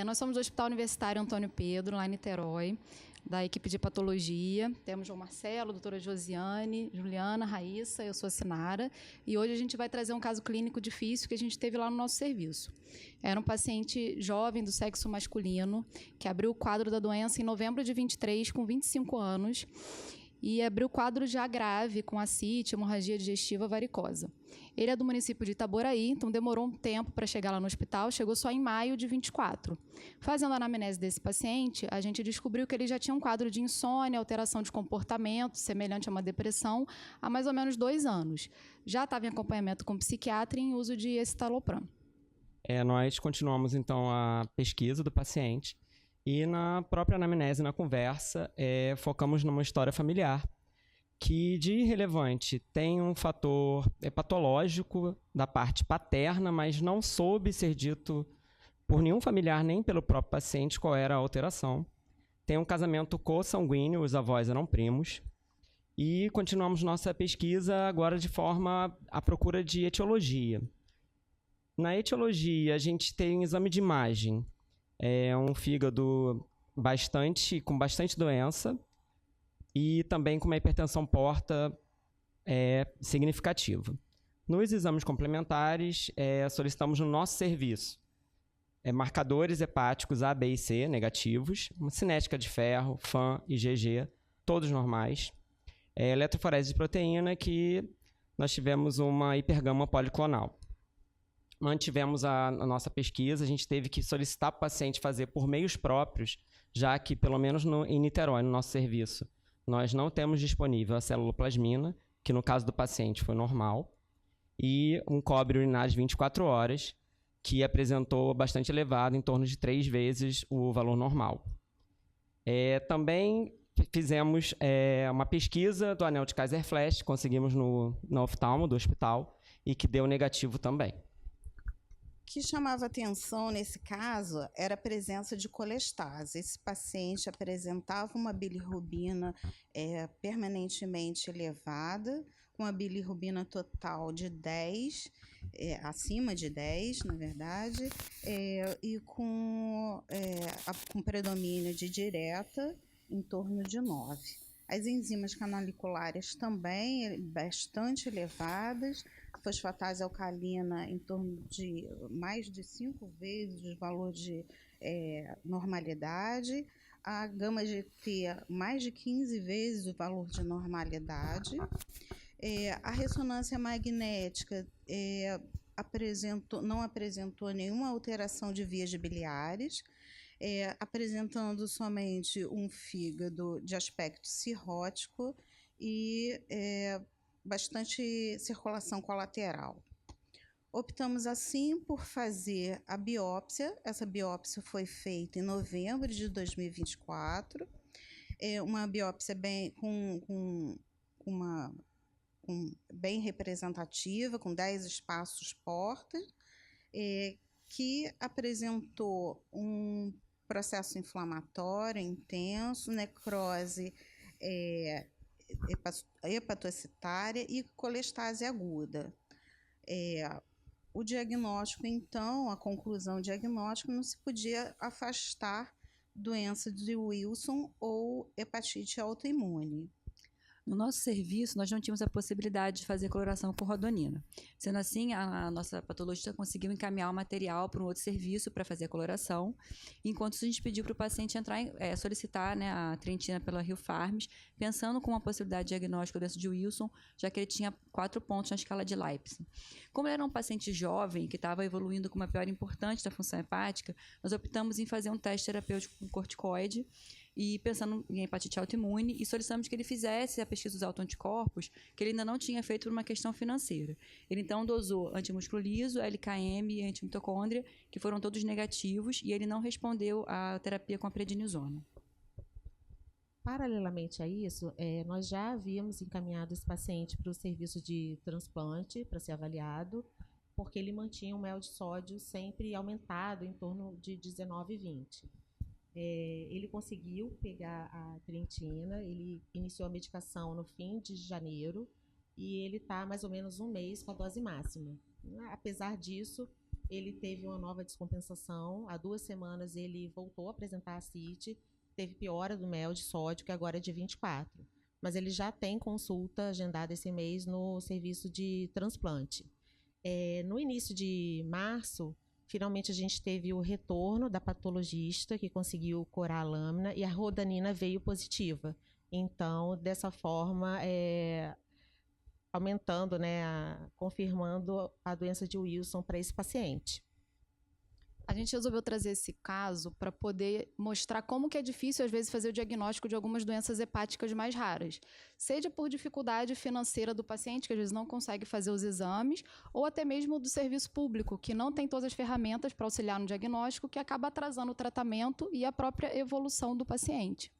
Nós somos do Hospital Universitário Antônio Pedro, lá em Niterói, da equipe de patologia. Temos João Marcelo, doutora Josiane, Juliana, Raíssa, eu sou a Sinara. E hoje a gente vai trazer um caso clínico difícil que a gente teve lá no nosso serviço. Era um paciente jovem do sexo masculino que abriu o quadro da doença em novembro de 23, com 25 anos. E abriu quadro já grave, com ascite, hemorragia digestiva varicosa. Ele é do município de Itaboraí, então demorou um tempo para chegar lá no hospital, chegou só em maio de 24. Fazendo a anamnese desse paciente, a gente descobriu que ele já tinha um quadro de insônia, alteração de comportamento, semelhante a uma depressão, há mais ou menos 2 anos. Já estava em acompanhamento com psiquiatra e em uso de escitalopram. Nós continuamos, então, a pesquisa do paciente. E na própria anamnese, na conversa, focamos numa história familiar que, de relevante, tem um fator patológico da parte paterna, mas não soube ser dito por nenhum familiar, nem pelo próprio paciente, qual era a alteração. Tem um casamento consanguíneo, os avós eram primos. E continuamos nossa pesquisa agora de forma à procura de etiologia. Na etiologia, a gente tem um exame de imagem. É um fígado com bastante doença e também com uma hipertensão porta significativa. Nos exames complementares, solicitamos no nosso serviço marcadores hepáticos A, B e C negativos, uma cinética de ferro, FAM e IgG, todos normais. Eletroforese de proteína, que nós tivemos uma hipergama policlonal. Mantivemos a nossa pesquisa, a gente teve que solicitar para o paciente fazer por meios próprios, já que, pelo menos em Niterói, no nosso serviço, nós não temos disponível a celuloplasmina, que no caso do paciente foi normal, e um cobre urinário de 24 horas, que apresentou bastante elevado, em torno de 3 vezes o valor normal. Também fizemos uma pesquisa do anel de Kaiser-Flash, conseguimos no oftalmo do hospital, e que deu negativo também. O que chamava atenção nesse caso era a presença de colestase. Esse paciente apresentava uma bilirrubina permanentemente elevada, com a bilirrubina total de 10, acima de 10, na verdade, e com predomínio de direta em torno de 9. As enzimas canaliculares também bastante elevadas, fosfatase alcalina em torno de mais de 5 vezes o valor de normalidade, a gama GT mais de 15 vezes o valor de normalidade. A ressonância magnética não apresentou nenhuma alteração de vias biliares, apresentando somente um fígado de aspecto cirrótico e bastante circulação colateral. Optamos, assim, por fazer a biópsia. Essa biópsia foi feita em novembro de 2024, uma biópsia bem representativa, com 10 espaços portas, que apresentou um processo inflamatório intenso, necrose hepatocitária e colestase aguda. O diagnóstico, então, a conclusão diagnóstica, não se podia afastar doença de Wilson ou hepatite autoimune. No nosso serviço, nós não tínhamos a possibilidade de fazer coloração com rodonina. Sendo assim, a nossa patologista conseguiu encaminhar o material para um outro serviço para fazer a coloração. Enquanto isso, a gente pediu para o paciente solicitar, né, a trentina pela Rio Farms, pensando com uma possibilidade diagnóstica da doença de Wilson, já que ele tinha 4 pontos na escala de Leipzig. Como ele era um paciente jovem, que estava evoluindo com uma piora importante da função hepática, nós optamos em fazer um teste terapêutico com corticoide, e pensando em hepatite autoimune, e solicitamos que ele fizesse a pesquisa dos autoanticorpos, que ele ainda não tinha feito por uma questão financeira. Ele, então, dosou antimúsculo liso, LKM e antimitocôndria, que foram todos negativos, e ele não respondeu à terapia com a prednisona. Paralelamente a isso, nós já havíamos encaminhado esse paciente para o serviço de transplante, para ser avaliado, porque ele mantinha um mel de sódio sempre aumentado, em torno de 19 e 20. Ele conseguiu pegar a trentina, ele iniciou a medicação no fim de janeiro e ele está mais ou menos um mês com a dose máxima. Apesar disso, ele teve uma nova descompensação. Há 2 semanas ele voltou a apresentar ascite, teve piora do mel de sódio, que agora é de 24. Mas ele já tem consulta agendada esse mês no serviço de transplante. No início de março, finalmente a gente teve o retorno da patologista, que conseguiu curar a lâmina, e a rodanina veio positiva. Então, dessa forma, aumentando, né, confirmando a doença de Wilson para esse paciente. A gente resolveu trazer esse caso para poder mostrar como que é difícil, às vezes, fazer o diagnóstico de algumas doenças hepáticas mais raras. Seja por dificuldade financeira do paciente, que às vezes não consegue fazer os exames, ou até mesmo do serviço público, que não tem todas as ferramentas para auxiliar no diagnóstico, que acaba atrasando o tratamento e a própria evolução do paciente.